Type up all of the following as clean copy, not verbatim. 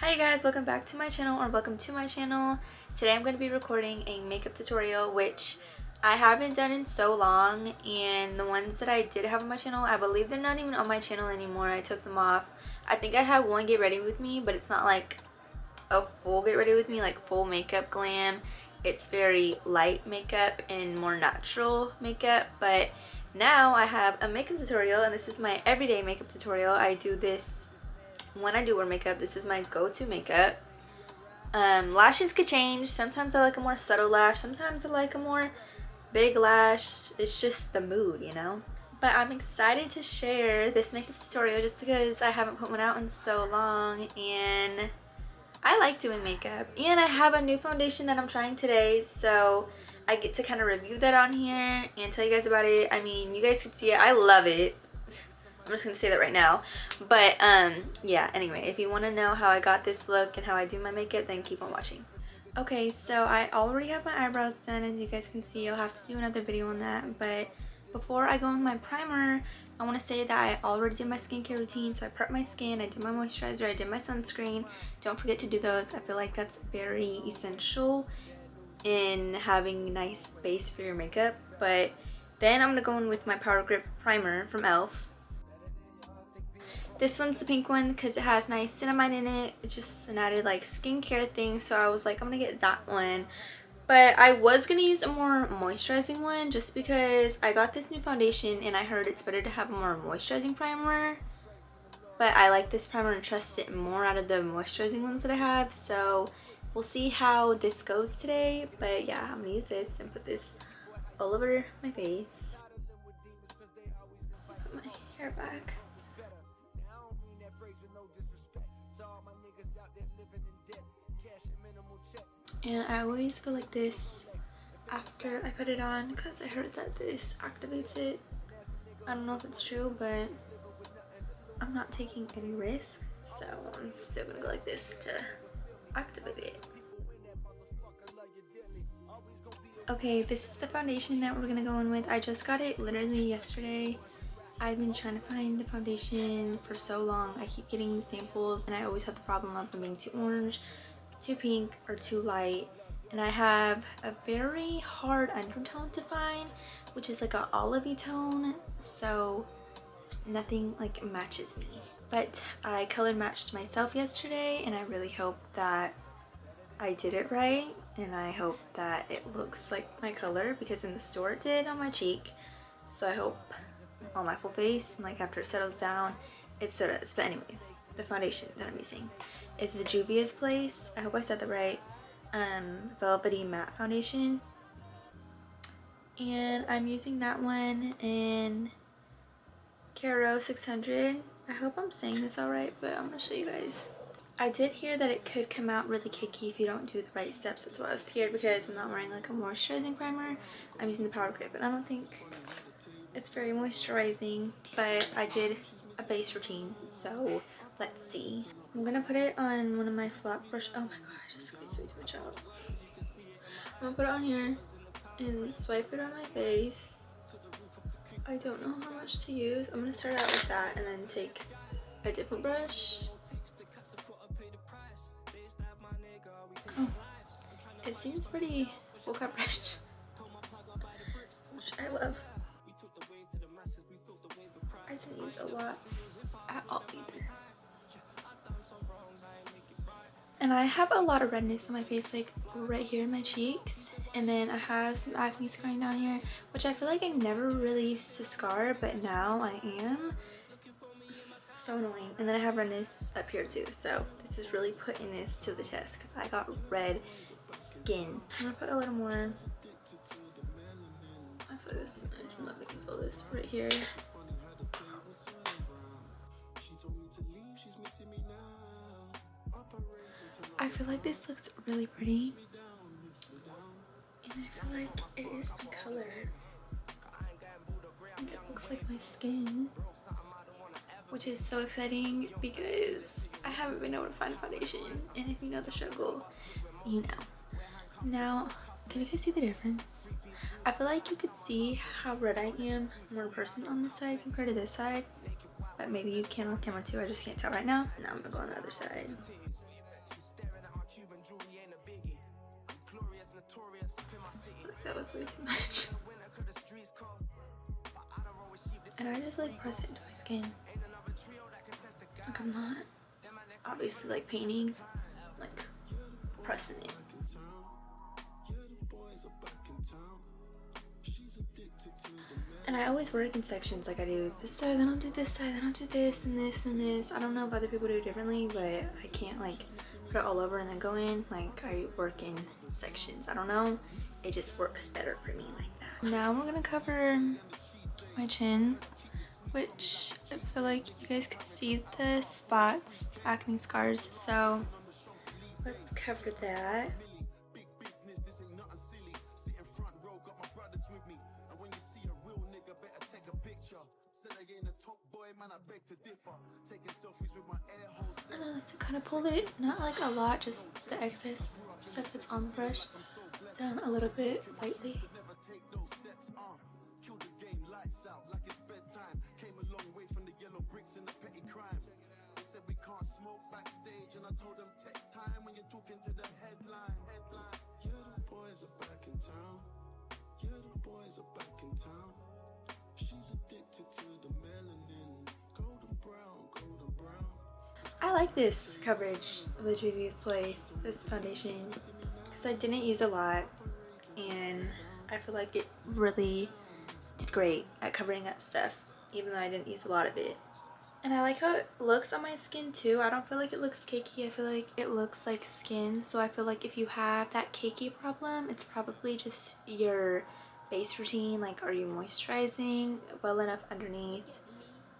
Hi guys, welcome back to my channel, or welcome to my channel. Today I'm going to be recording a makeup tutorial which I haven't done in so long, and the ones that I did have on my channel, I believe they're not even on my channel anymore. I took them off. I think I have one get ready with me, but it's not like a full get ready with me, like full makeup glam. It's very light makeup and more natural makeup. But now I have a makeup tutorial, and this is my everyday makeup tutorial. I do this when I do wear makeup. This is my go-to makeup. Lashes could change. Sometimes I like a more subtle lash, sometimes I like a more big lash. It's just the mood, you know. But I'm excited to share this makeup tutorial just because I haven't put one out in so long, and I like doing makeup. And I have a new foundation that I'm trying today, so I get to kind of review that on here and tell you guys about it. I mean, you guys can see it. I love it. I'm just gonna say that right now. But yeah, anyway, if you want to know how I got this look and how I do my makeup, then keep on watching. Okay, so I already have my eyebrows done. As you guys can see, I'll have to do another video on that. But before I go on my primer, I want to say that I already did my skincare routine. So I prepped my skin, I did my moisturizer, I did my sunscreen. Don't forget to do those. I feel like that's very essential in having a nice base for your makeup. But then I'm gonna go in with my Power Grip primer from e.l.f. This one's the pink one because it has nice cinnamon in it. It's just an added like skincare thing, so I was like, I'm gonna get that one. But I was gonna use a more moisturizing one just because I got this new foundation and I heard it's better to have a more moisturizing primer. But I like this primer and trust it more out of the moisturizing ones that I have, so we'll see how this goes today. But yeah, I'm gonna use this and put this all over my face. Put my hair back. And I always go like this after I put it on because I heard that this activates it. I don't know if it's true, but I'm not taking any risk, so I'm still gonna go like this to activate it. Okay, this is the foundation that we're gonna go in with. I just got it literally yesterday. I've been trying to find a foundation for so long. I keep getting samples and I always have the problem of them being too orange, too pink, or too light. And I have a very hard undertone to find, which is like an olivey tone, so nothing like matches me. But I color matched myself yesterday, and I really hope that I did it right, and I hope that it looks like my color, because in the store it did on my cheek. So I hope on my full face, and like after it settles down, it so does. But anyways, the foundation that I'm using is the Juvia's Place, I hope I said that right, velvety matte foundation, and I'm using that one in Caro 600. I hope I'm saying this all right, but I'm gonna show you guys. I did hear that it could come out really cakey if you don't do the right steps. That's why I was scared, because I'm not wearing like a moisturizing primer. I'm using the Power Grip, and I don't think it's very moisturizing, but I did a base routine, so let's see. I'm gonna put it on one of my flat brush. Oh my god, I just squeezed way too much out. I'm gonna put it on here and swipe it on my face. I don't know how much to use. I'm gonna start out with that and then take a different brush. Oh, it seems pretty full coverage, which I love. I didn't use a lot at all either. And I have a lot of redness on my face, like right here in my cheeks, and then I have some acne scarring down here, which I feel like I never really used to scar, but now I am. So annoying. And then I have redness up here too, so this is really putting this to the test because I got red skin. I'm gonna put a little more. I feel this. I'm not making all this right here. I feel like this looks really pretty, and I feel like it is my color. I think it looks like my skin, which is so exciting because I haven't been able to find a foundation, and if you know the struggle, you know. Now, can you guys see the difference? I feel like you could see how red I am more in person on this side compared to this side, but maybe you can on camera too. I just can't tell right now. Now I'm gonna go on the other side. that was way too much. And I just like press it into my skin. Like I'm not obviously like painting, like pressing it. And I always work in sections, like I do this side, then I'll do this side, then I'll do this and this and this. I don't know if other people do it differently, but I can't like put it all over and then go in. Like I work in sections. I don't know. It just works better for me like that. Now we're gonna cover my chin, which I feel like you guys can see the spots, the acne scars. So let's cover that. And I like to kind of pull it, not like a lot, just the excess stuff that's on the brush down a little bit lightly. I like this coverage of the Juvia's Place, this foundation, because I didn't use a lot and I feel like it really did great at covering up stuff, even though I didn't use a lot of it. And I like how it looks on my skin too. I don't feel like it looks cakey. I feel like it looks like skin. So I feel like if you have that cakey problem, it's probably just your base routine. Like, are you moisturizing well enough underneath?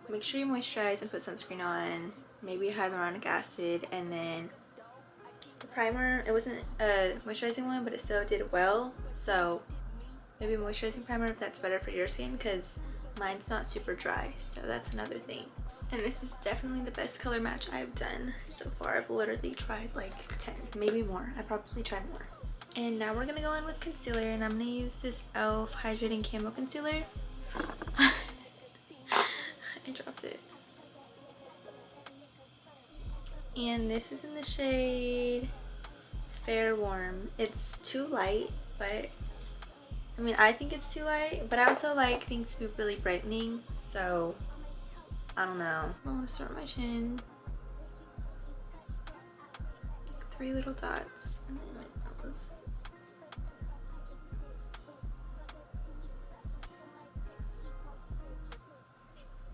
Make sure you moisturize and put sunscreen on. Maybe hyaluronic acid, and then the primer. It wasn't a moisturizing one, but it still did well. So maybe a moisturizing primer if that's better for your skin, because mine's not super dry. So that's another thing. And this is definitely the best color match I've done so far. I've literally tried like 10, maybe more. I probably tried more. And now we're gonna go in with concealer, and I'm gonna use this e.l.f. Hydrating Camo Concealer. I dropped it. And this is in the shade Fair Warm. It's too light, but I mean, I think it's too light, but I also like things to be really brightening, so I don't know. I'm gonna start my chin. 3 little dots, and then my nose.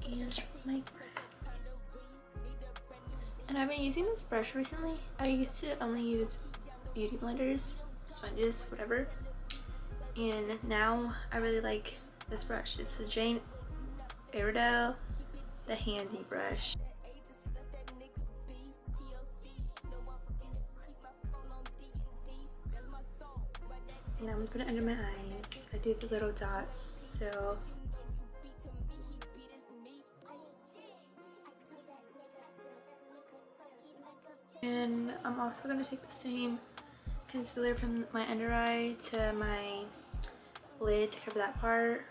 And my breath. And I've been using this brush recently. I used to only use beauty blenders, sponges, whatever. And now I really like this brush. It's a Jane Iredale, the handy brush. And I'm gonna put it under my eyes. I do the little dots still. And I'm also going to take the same concealer from my under eye to my lid to cover that part.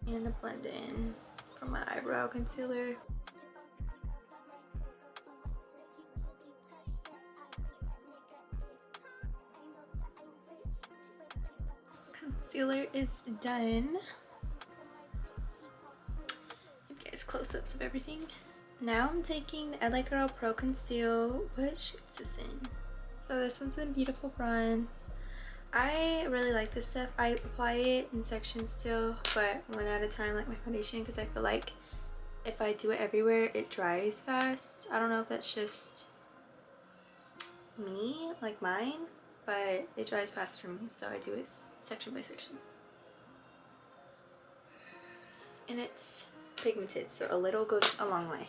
And a blend in from my eyebrow concealer. Concealer is done. Give you guys close-ups of everything. Now I'm taking the LA Girl Pro Conceal. What shade is this in? So this one's in Beautiful Bronze. I really like this stuff. I apply it in sections still, but one at a time like my foundation, because I feel like if I do it everywhere, it dries fast. I don't know if that's just me, like mine, but it dries fast for me, so I do it section by section. And it's pigmented, so a little goes a long way.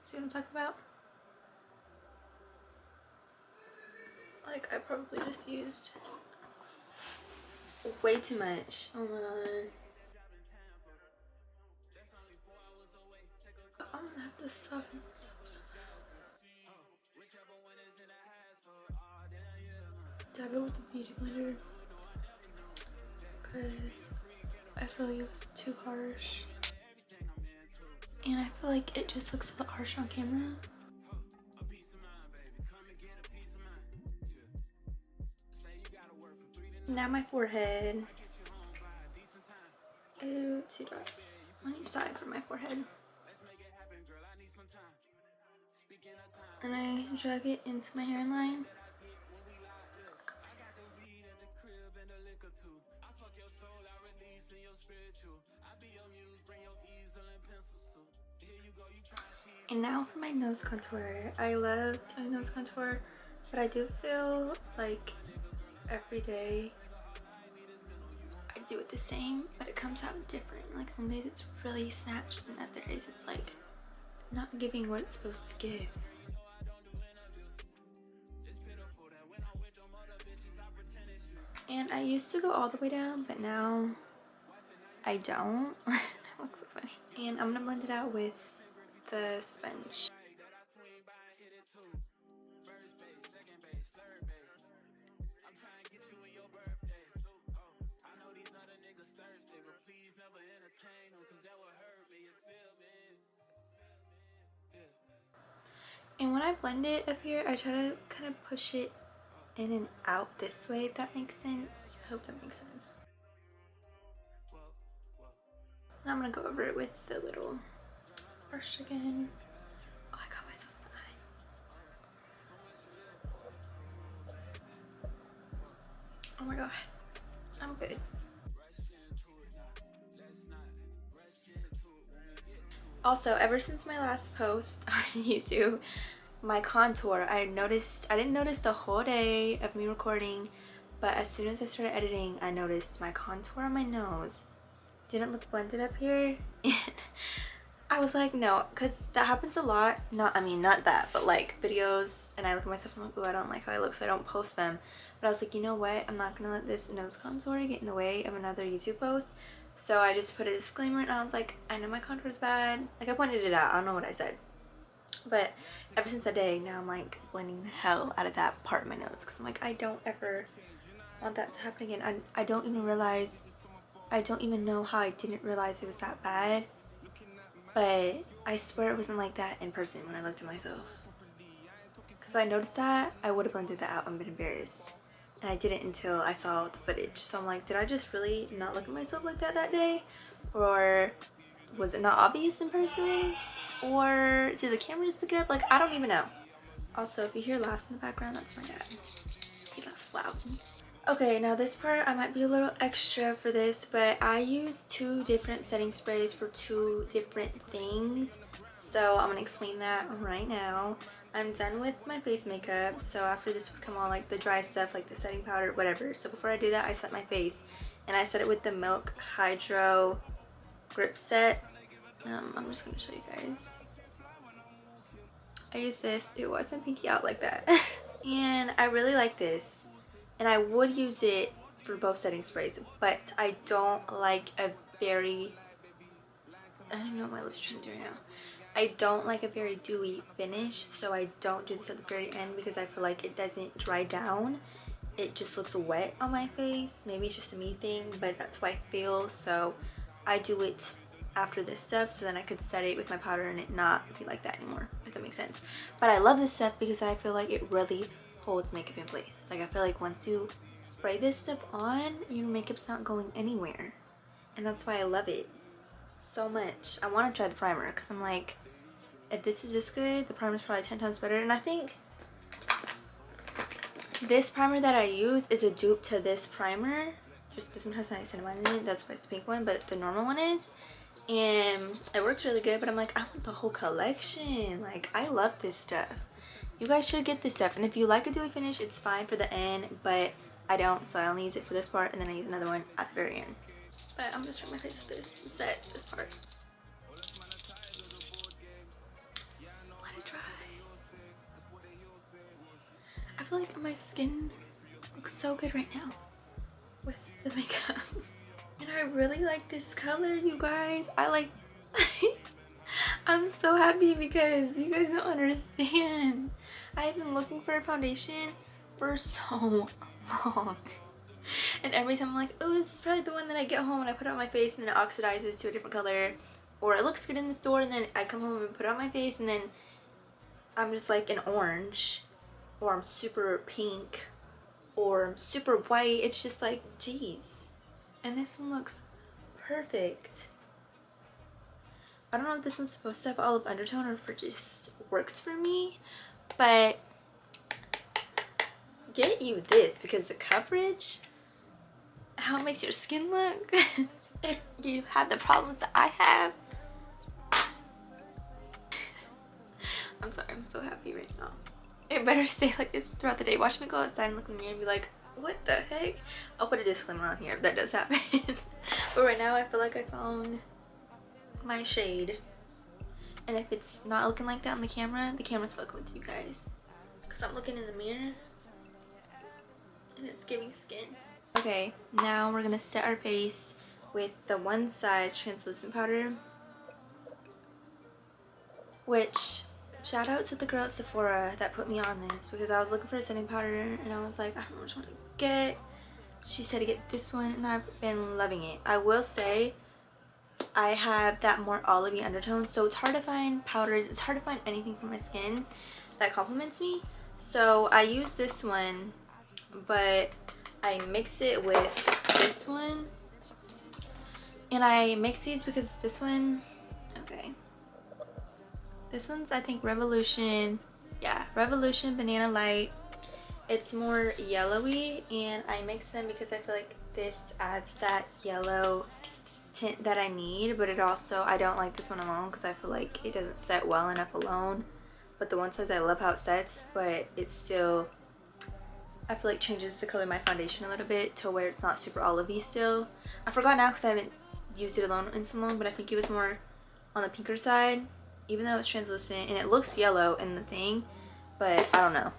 See what I'm talking about? Like, I probably just used way too much. Oh my god. I'm gonna have to soften this up somehow. Dab it with the beauty blender, because I feel like it was too harsh. And I feel like it just looks a lot harsh on camera. Now my forehead. Ooh, 2 dots on each side for my forehead. And I drag it into my hairline. And now for my nose contour. I love doing nose contour, but I do feel like every day I do it the same, but it comes out different. Like some days it's really snatched and other days it's like not giving what it's supposed to give. And I used to go all the way down, but now I don't. It looks so funny. And I'm gonna blend it out with the sponge. And when I blend it up here, I try to kind of push it in and out this way, if that makes sense. I hope that makes sense. And I'm gonna go over it with the little brush again. Oh, I got myself in the eye. Oh my god, I'm good. Also, ever since my last post on YouTube, my contour, I didn't notice the whole day of me recording, but as soon as I started editing, I noticed my contour on my nose didn't look blended up here. And I was like, no, because that happens a lot. Not that, but like videos, and I look at myself and I'm like, oh, I don't like how I look, so I don't post them. But I was like, you know what, I'm not gonna let this nose contour get in the way of another YouTube post. So I just put a disclaimer, and I was like, I know my contour is bad. Like, I pointed it out, I don't know what I said. But ever since that day, now I'm like blending the hell out of that part of my nose, because I'm like, I don't ever want that to happen again. I don't even know how I didn't realize it was that bad. But I swear it wasn't like that in person when I looked at myself. Because if I noticed that, I would have blended that out and been embarrassed. And I didn't until I saw the footage. So I'm like, did I just really not look at myself like that day? Or was it not obvious in person? Or did the camera just pick it up? Like, I don't even know. Also, if you hear laughs in the background, that's my dad. He laughs loud. Okay, now this part I might be a little extra for this, but I use 2 different setting sprays for 2 different things. So I'm gonna explain that right now. I'm done with my face makeup, so after this would come all like the dry stuff, like the setting powder, whatever. So before I do that, I set my face, and I set it with the Milk Hydro Grip Set. I'm just gonna show you guys. I use this. It wasn't pinky out like that. And I really like this. And I would use it for both setting sprays, but I don't like a very, I don't know what my lips are trying to do right now. I don't like a very dewy finish, so I don't do this at the very end because I feel like it doesn't dry down. It just looks wet on my face. Maybe it's just a me thing, but that's how I feel. So I do it after this stuff, so then I could set it with my powder and it not be like that anymore, if that makes sense. But I love this stuff because I feel like it really holds makeup in place. Like, I feel like once you spray this stuff on, your makeup's not going anywhere, and that's why I love it so much. I want to try the primer because I'm like, if this is this good, the primer's probably 10 times better. And I think this primer that I use is a dupe to this primer. Just this one has niacinamide in it, that's why it's the pink one, but the normal one is, and it works really good. But I'm like, I want the whole collection. Like, I love this stuff. You guys should get this stuff, and if you like a dewy finish, it's fine for the end, but I don't, so I only use it for this part, and then I use another one at the very end. But I'm just trying my face with this and set this part. Let it dry. I feel like my skin looks so good right now with the makeup. And I really like this color, you guys. I like I'm so happy because you guys don't understand. I've been looking for a foundation for so long. And every time I'm like, oh, this is probably the one that I get home and I put it on my face and then it oxidizes to a different color. Or it looks good in the store and then I come home and put it on my face and then I'm just like an orange. Or I'm super pink. or super white. It's just like, geez. And this one looks perfect. I don't know if this one's supposed to have olive undertone or if it just works for me, but get you this because the coverage, how it makes your skin look, if you have the problems that I have. I'm sorry, I'm so happy right now. It better stay like this throughout the day. Watch me go outside and look in the mirror and be like, what the heck? I'll put a disclaimer on here if that does happen. But right now I feel like I found my shade. And if it's not looking like that on the camera's fucking with you guys. Because I'm looking in the mirror and it's giving skin. Okay, now we're gonna set our face with the One Size translucent powder. Which, shout out to the girl at Sephora that put me on this, because I was looking for a setting powder and I was like, I don't know which one to get. She said to get this one and I've been loving it. I will say I have that more olivey undertone, so it's hard to find powders, it's hard to find anything for my skin that complements me. So I use this one, but I mix it with this one. And I mix these because this one, okay. This one's, I think, Revolution. Yeah, Revolution Banana Light. It's more yellowy, and I mix them because I feel like this adds that yellow tint that I need, but it also, I don't like this one alone because I feel like it doesn't set well enough alone. But the One Size, I love how it sets, but it still, I feel like changes the color of my foundation a little bit to where it's not super olivey still. I forgot now because I haven't used it alone in so long, but I think it was more on the pinker side, even though it's translucent and it looks yellow in the thing, but I don't know.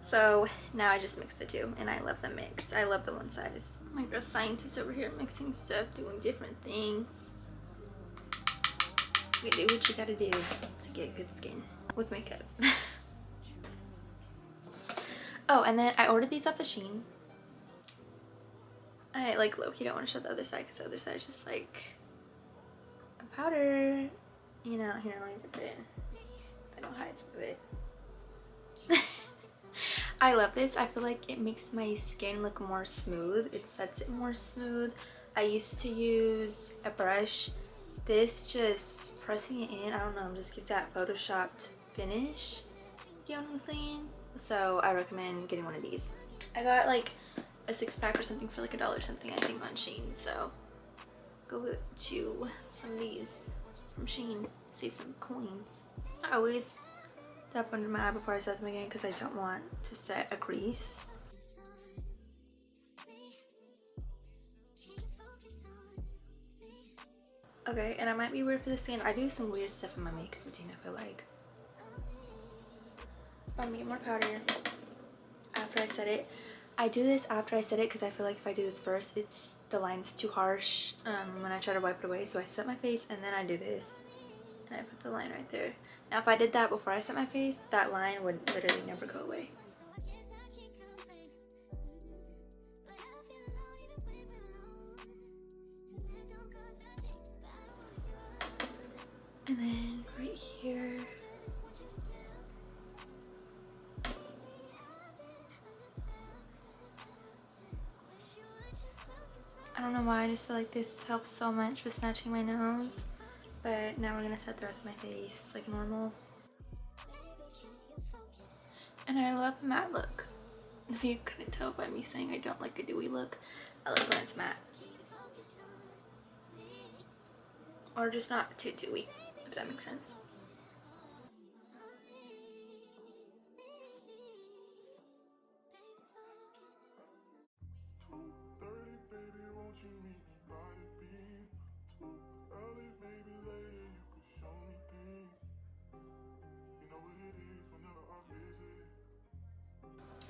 So now I just mix the two and I love the mix. I love the One Size. Like a scientist over here mixing stuff, doing different things. You do what you gotta do to get good skin with makeup. Oh, and then I ordered these off of Shein. I like low-key don't want to show the other side because the other side is just like a powder. You know, here, let me put it. I don't hide some of it. I love this. I feel like it makes my skin look more smooth. It sets it more smooth. I used to use a brush. This just pressing it in, I don't know, just gives that photoshopped finish. You know what I'm saying? So I recommend getting one of these. I got like a 6-pack or something for like $1 something, I think, on Shein. So go get you some of these from Shein. Save some coins. I always tap under my eye before I set them again because I don't want to set a crease. Okay, and I might be weird for this skin. I do some weird stuff in my makeup routine, I feel like. I'm gonna get more powder after I set it. I do this after I set it because I feel like if I do this first, the line's too harsh when I try to wipe it away. So I set my face and then I do this. And I put the line right there. Now if I did that before I set my face, that line would literally never go away. And then right here. I don't know why, I just feel like this helps so much with snatching my nose. But now we're gonna set the rest of my face like normal. And I love the matte look. If you couldn't tell by me saying I don't like a dewy look, I like when it's matte. Or just not too dewy, if that makes sense.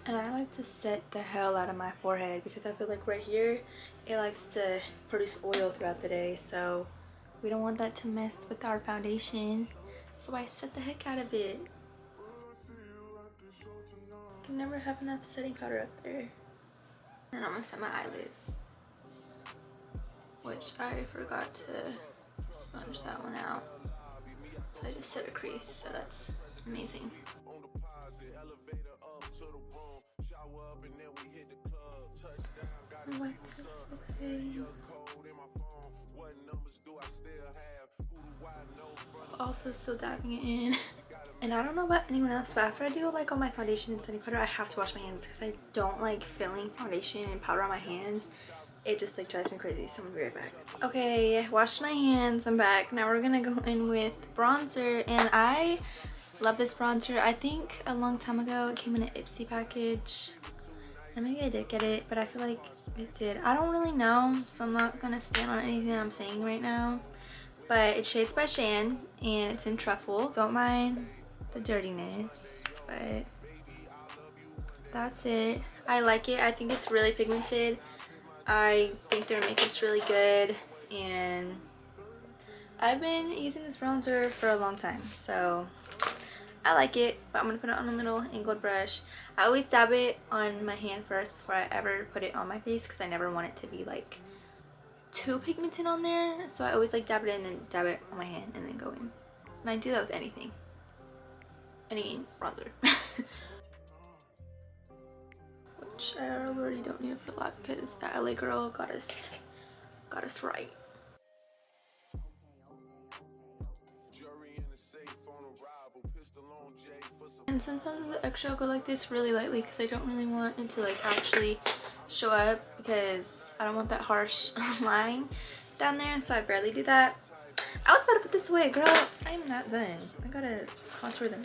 And I like to set the hell out of my forehead because I feel like right here it likes to produce oil throughout the day, so we don't want that to mess with our foundation, so I set the heck out of it. I can never have enough setting powder up there. And I'm gonna set my eyelids, which I forgot to sponge that one out, so I just set a crease, so that's Amazing. Oh, okay. Also still dabbing it in. And I don't know about anyone else, but after I do like all my foundation and setting powder, I have to wash my hands because I don't like filling foundation and powder on my hands. It just like drives me crazy. So I'm gonna be right back. Okay, washed my hands. I'm back. Now we're gonna go in with bronzer, and I love this bronzer. I think a long time ago it came in an Ipsy package. And maybe I did get it, but I feel like it did. I don't really know, so I'm not gonna stand on anything that I'm saying right now. But it's Shades by Shan, and it's in Truffle. Don't mind the dirtiness, but that's it. I like it. I think it's really pigmented. I think their makeup's really good, and I've been using this bronzer for a long time, so I like it. But I'm gonna put it on a little angled brush. I always dab it on my hand first before I ever put it on my face because I never want it to be like too pigmented on there, so I always like dab it in and then dab it on my hand and then go in. And I do that with anything, any bronzer. Which I already don't need it for life because that LA girl got us right. And sometimes the extra I'll go like this really lightly because I don't really want it to like actually show up because I don't want that harsh line down there, so I barely do that. I was about to put this away, girl. I am not done. I gotta contour them.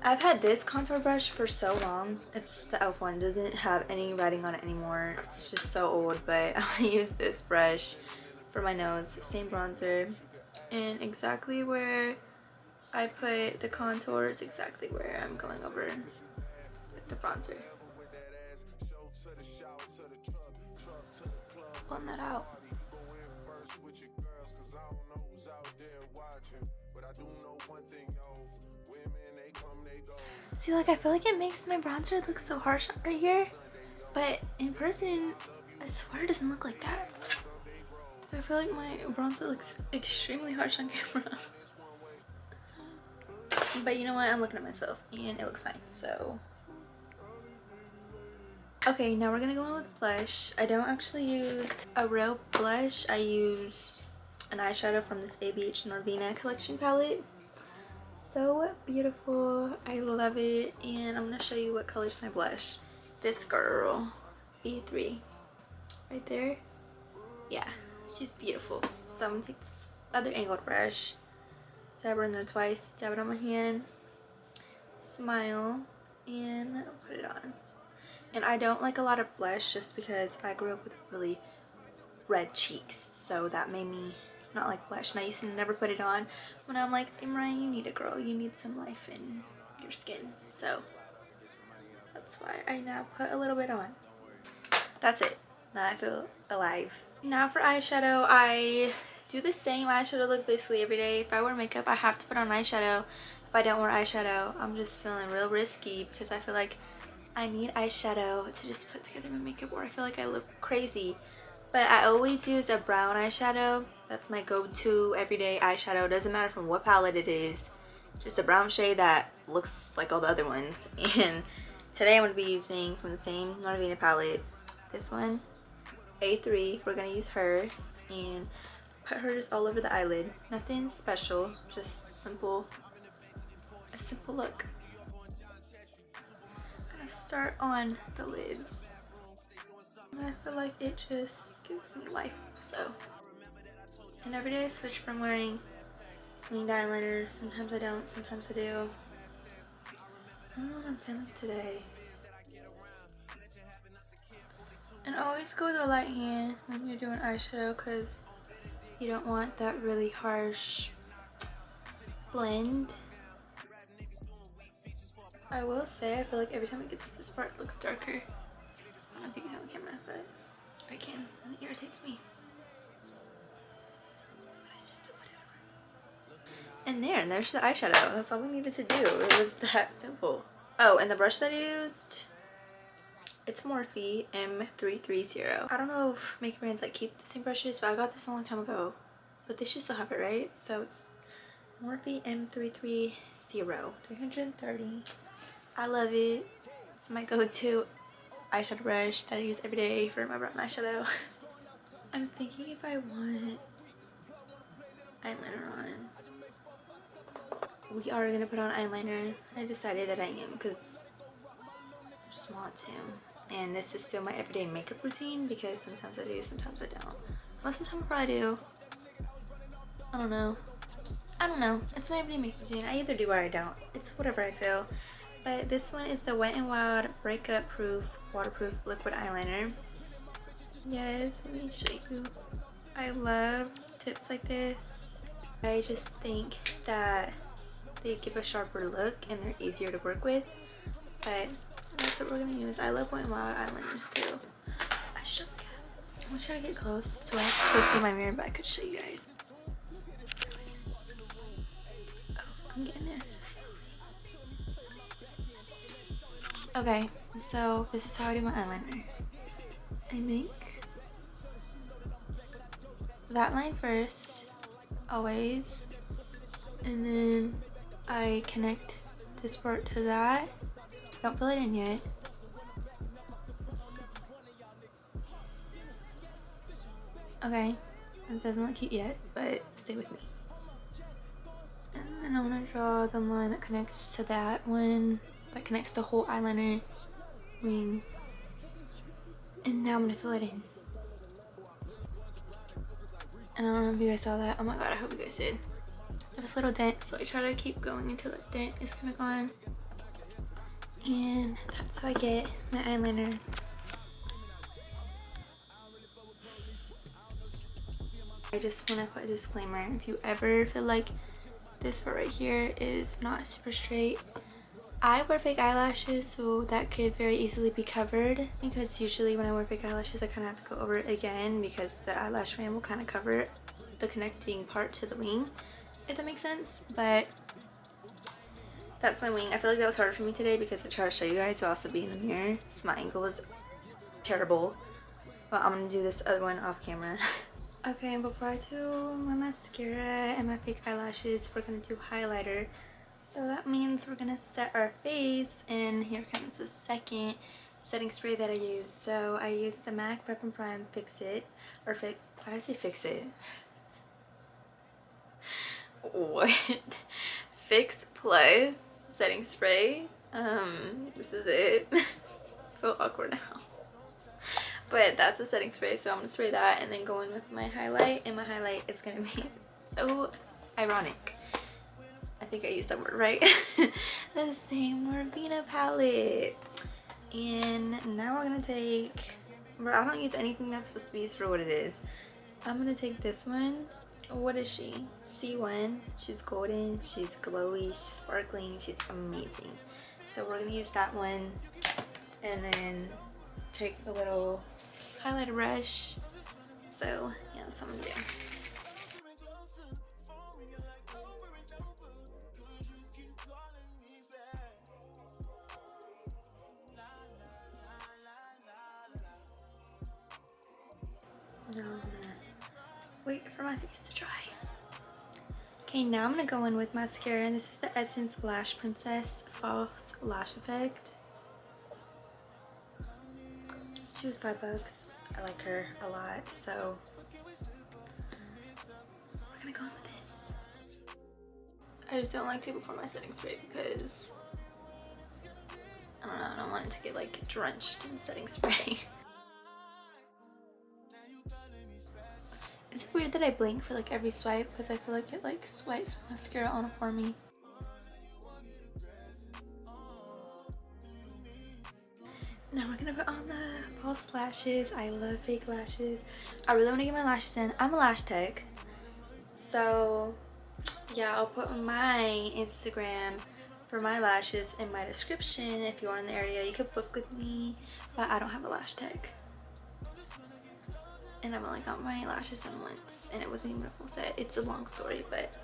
I've had this contour brush for so long. It's the e.l.f. one. It doesn't have any writing on it anymore. It's just so old, but I'm gonna use this brush for my nose. Same bronzer. And exactly where I put the contour is exactly where I'm going over with the bronzer. Blend that out. See, like I feel like it makes my bronzer look so harsh right here, but in person, I swear it doesn't look like that. I feel like my bronzer looks extremely harsh on camera. But you know what? I'm looking at myself and it looks fine, so. Okay, now we're gonna go in with blush. I don't actually use a real blush. I use an eyeshadow from this ABH Norvina collection palette. So beautiful. I love it. And I'm gonna show you what color's my blush. This girl, B3. Right there. Yeah, she's beautiful. So I'm gonna take this other angled brush, dab her in there twice, dab it on my hand, smile, and put it on. And I don't like a lot of blush just because I grew up with really red cheeks, so that made me not like blush. And I used to never put it on when I'm like, Imran, you need a girl, you need some life in your skin. So that's why I now put a little bit on. That's it. Now I feel alive. Now for eyeshadow, I do the same eyeshadow look basically every day. If I wear makeup, I have to put on eyeshadow. If I don't wear eyeshadow, I'm just feeling real risky because I feel like I need eyeshadow to just put together my makeup, or I feel like I look crazy. But I always use a brown eyeshadow. That's my go-to everyday eyeshadow. Doesn't matter from what palette it is. Just a brown shade that looks like all the other ones. And today I'm going to be using from the same Norvina palette. This one, A3. We're going to use her and put her just all over the eyelid. Nothing special. Just a simple look. Start on the lids. I feel like it just gives me life. So, and every day I switch from wearing winged eyeliner. Sometimes I don't, sometimes I do. I don't know what I'm feeling today. And always go with a light hand when you're doing eyeshadow because you don't want that really harsh blend. I will say, I feel like every time it gets to this part, it looks darker. I don't know if you can tell on camera, but I can, and it irritates me. But I still put it on. And there's the eyeshadow. That's all we needed to do. It was that simple. Oh, and the brush that I used, it's Morphe M330. I don't know if makeup brands like keep the same brushes, but I got this a long time ago. But they should still have it, right? So it's Morphe M330 330. I love it. It's my go-to eyeshadow brush that I use every day for my brown eyeshadow. I'm thinking if I want eyeliner on. We are gonna put on eyeliner. I decided that I am because I just want to. And this is still my everyday makeup routine because sometimes I do, sometimes I don't. Most of the time I probably do. I don't know. It's my everyday makeup routine. I either do or I don't. It's whatever I feel. But this one is the Wet n Wild Breakup Proof Waterproof Liquid Eyeliner. Yes, let me show you. I love tips like this. I just think that they give a sharper look and they're easier to work with. But that's what we're gonna use. I love Wet n Wild eyeliners too. I'm gonna try to get close to it so see my mirror, but I could show you guys. Oh, I'm getting there. Okay, so this is how I do my eyeliner. I make that line first, always, and then I connect this part to that. Don't fill it in yet. Okay, it doesn't look cute yet, but stay with me. And then I'm gonna draw the line that connects to that one, that connects the whole eyeliner wing. And now I'm gonna fill it in. And I don't know if you guys saw that. Oh my god, I hope you guys did. There's a little dent, so I try to keep going until that dent is gonna go on. And that's how I get my eyeliner. I just want to put a disclaimer. If you ever feel like this part right here is not super straight, I wear fake eyelashes, so that could very easily be covered, because usually when I wear fake eyelashes I kind of have to go over it again because the eyelash frame will kind of cover the connecting part to the wing, if that makes sense. But that's my wing. I feel like that was harder for me today because I tried to show you guys to also be in the mirror, so my angle was terrible. But I'm gonna do this other one off camera. Okay, and before I do my mascara and my fake eyelashes, we're gonna do highlighter. So that means we're gonna set our face, and here comes the second setting spray that I use. So I use the MAC Prep and Prime Fix It, or why did I say Fix It? What? Fix Plus setting spray. This is it. I feel awkward now. But that's a setting spray, so I'm gonna spray that and then go in with my highlight, and my highlight is gonna be so ironic. I think I used that word right. The same Morbina palette. And now we're gonna take, I don't use anything that's supposed to be used for what it is. I'm gonna take this one. What is she? C1. She's golden, she's glowy, she's sparkling, she's amazing. So we're gonna use that one, and then take the little highlighter brush. So yeah, that's what I'm gonna do. Now I'm gonna wait for my face to dry. Okay, now I'm gonna go in with mascara, and this is the Essence Lash Princess False Lash Effect. She was $5. I like her a lot, so we're gonna go in with this. I just don't like to before my setting spray because I don't know, I don't want it to get like drenched in setting spray. Is it weird that I blink for like every swipe? Because I feel like it like swipes mascara on for me. Now we're gonna put on the false lashes. I love fake lashes. I really want to get my lashes in. I'm a lash tech. So yeah, I'll put my Instagram for my lashes in my description. If you are in the area, you could book with me. But I don't have a lash tech. And I've only got my lashes done once, and it wasn't even a full set. It's a long story, but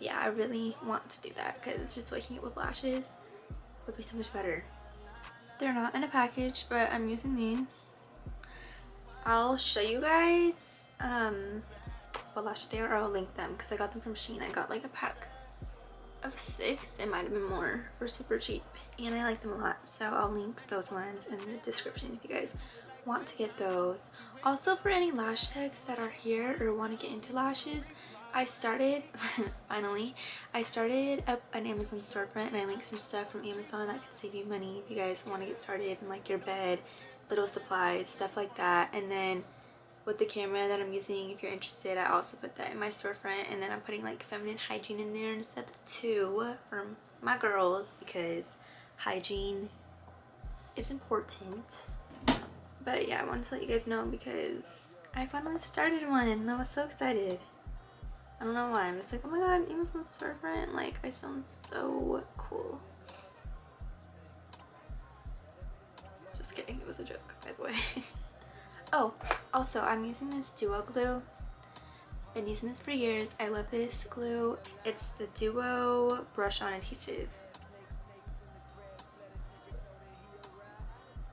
yeah, I really want to do that because just waking up with lashes would be so much better. They're not in a package, but I'm using these. I'll show you guys what lashes they are, or I'll link them because I got them from Shein. I got like a pack of 6. It might have been more for super cheap, and I like them a lot, so I'll link those ones in the description if you guys want to get those. Also, for any lash techs that are here or want to get into lashes, I started finally I started up an Amazon storefront, and I linked some stuff from Amazon that could save you money if you guys want to get started in like your bed, little supplies, stuff like that. And then with the camera that I'm using, if you're interested, I also put that in my storefront. And then I'm putting like feminine hygiene in there and stuff too for my girls, because hygiene is important. But yeah, I wanted to let you guys know because I finally started one and I was so excited. I don't know why. I'm just like, oh my god, Amazon storefront. Like, I sound so cool. Just kidding. It was a joke, by the way. Oh, also, I'm using this Duo glue. Been using this for years. I love this glue. It's the Duo brush on adhesive.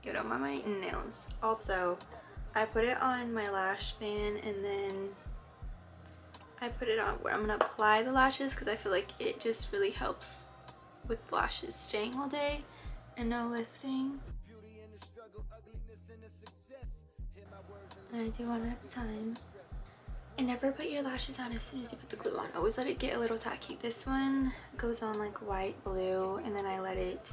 You know, my nails. Also, I put it on my lash band, and then I put it on where I'm gonna apply the lashes, because I feel like it just really helps with lashes staying all day and no lifting. And I do one at a time. And never put your lashes on as soon as you put the glue on. Always let it get a little tacky. This one goes on like white, blue, and then I let it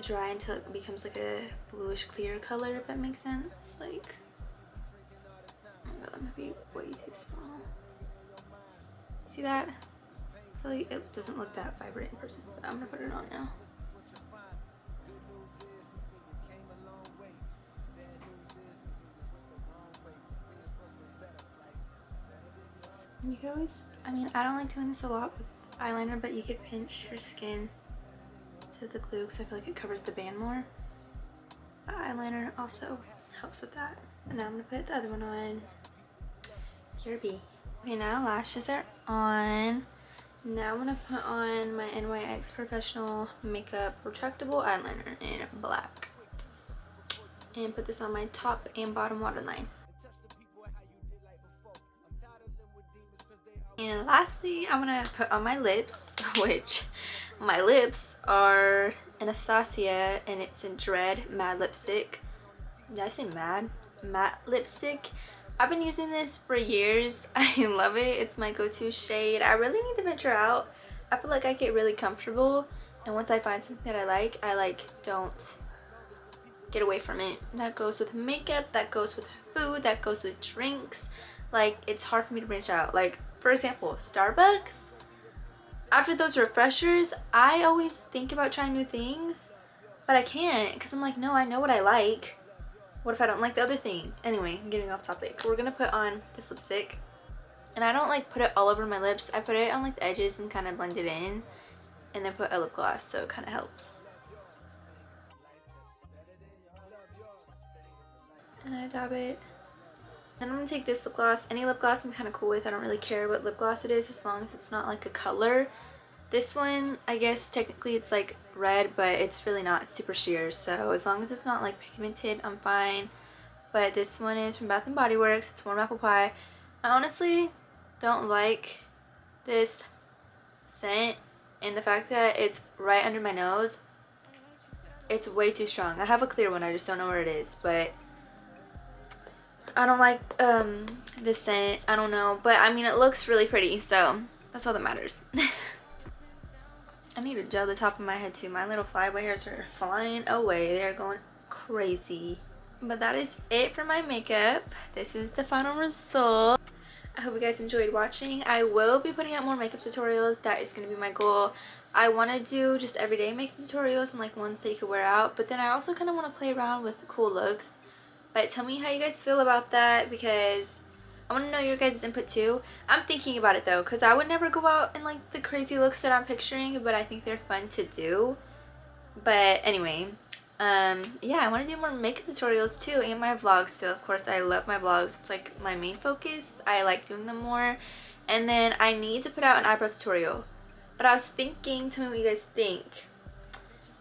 dry until it becomes like a bluish clear color, if that makes sense. Like, oh my god, that might be way too small. See that? I feel like it doesn't look that vibrant in person, but I'm gonna put it on now. You could always, I mean, I don't like doing this a lot with eyeliner, but you could pinch your skin to the glue because I feel like it covers the band more. But eyeliner also helps with that. And now I'm gonna put the other one on. Here be. Okay, now lashes are on. Now I'm gonna put on my NYX Professional Makeup Retractable Eyeliner in black. And put this on my top and bottom waterline. And lastly, I'm gonna put on my lips, which my lips are Anastasia, and it's in Dread Matte Lipstick. Did I say mad? Matte lipstick. I've been using this for years. I love it. It's my go-to shade. I really need to venture out. I feel like I get really comfortable, and once I find something that I like don't get away from it. That goes with makeup, that goes with food, that goes with drinks. Like, it's hard for me to branch out. Like, for example, Starbucks. After those refreshers, I always think about trying new things, but I can't because I'm like, no, I know what I like. What if I don't like the other thing? Anyway, I'm getting off topic. We're gonna put on this lipstick, and I don't like put it all over my lips. I put it on like the edges and kind of blend it in, and then put a lip gloss, so it kind of helps. And I dab it. Then I'm gonna take this lip gloss. Any lip gloss I'm kind of cool with. I don't really care what lip gloss it is as long as it's not like a color. This one, I guess technically it's like red, but it's really not. It's super sheer, so as long as it's not like pigmented, I'm fine. But this one is from Bath & Body Works. It's Warm Apple Pie. I honestly don't like this scent, and the fact that it's right under my nose, it's way too strong. I have a clear one, I just don't know where it is, but I don't like this scent. I don't know, but I mean, it looks really pretty, so that's all that matters. I need to gel the top of my head too. My little flyaway hairs are flying away. They're going crazy. But that is it for my makeup. This is the final result. I hope you guys enjoyed watching. I will be putting out more makeup tutorials. That is going to be my goal. I want to do just everyday makeup tutorials and like ones that you could wear out, but then I also kind of want to play around with the cool looks. But tell me how you guys feel about that, because I want to know your guys' input too. I'm thinking about it though, because I would never go out in like the crazy looks that I'm picturing, but I think they're fun to do. But anyway, yeah, I want to do more makeup tutorials too, and my vlogs. So of course I love my vlogs. It's like my main focus. I like doing them more. And then I need to put out an eyebrow tutorial. But I was thinking, tell me what you guys think.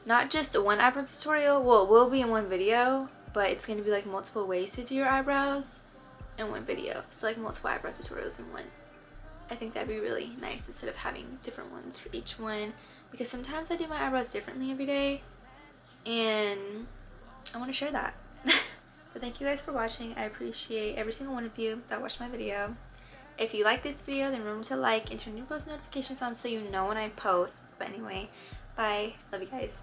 Not just one eyebrow tutorial. Well, it will be in one video, but it's going to be like multiple ways to do your eyebrows. in one video. So like multiple eyebrow tutorials in one. I think that'd be really nice instead of having different ones for each one, because sometimes I do my eyebrows differently every day and I want to share that. But thank you guys for watching. I appreciate every single one of you that watched my video. If you like this video, then remember to like and turn your post notifications on so you know when I post. But anyway, bye. Love you guys.